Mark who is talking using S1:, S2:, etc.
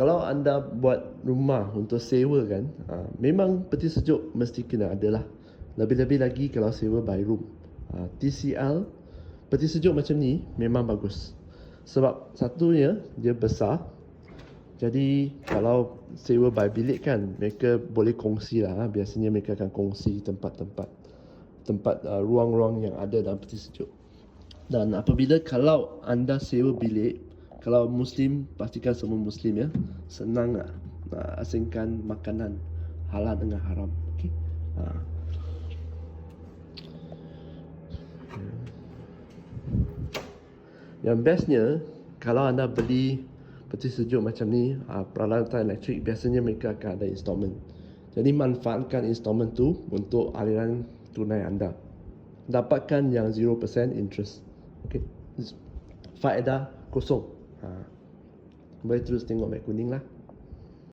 S1: kalau anda buat rumah untuk sewa kan, memang peti sejuk mesti kena ada lah. Lebih-lebih lagi kalau sewa by room. TCL, peti sejuk macam ni memang bagus. Sebab satunya dia besar. Jadi kalau sewa by bilik kan, mereka boleh kongsi lah. Biasanya mereka akan kongsi tempat-tempat ruang-ruang yang ada dalam peti sejuk. Dan apabila kalau anda sewa bilik, kalau Muslim, pastikan semua Muslim ya, senang nak asingkan makanan halal dengan haram. Okay? Yang bestnya, kalau anda beli peti sejuk macam ni, peralatan elektrik, biasanya mereka akan ada installment. Jadi manfaatkan installment tu untuk aliran tunai anda. Dapatkan yang 0% interest. Okay? Faedah kosong. Boleh terus tengok beg kuning lah.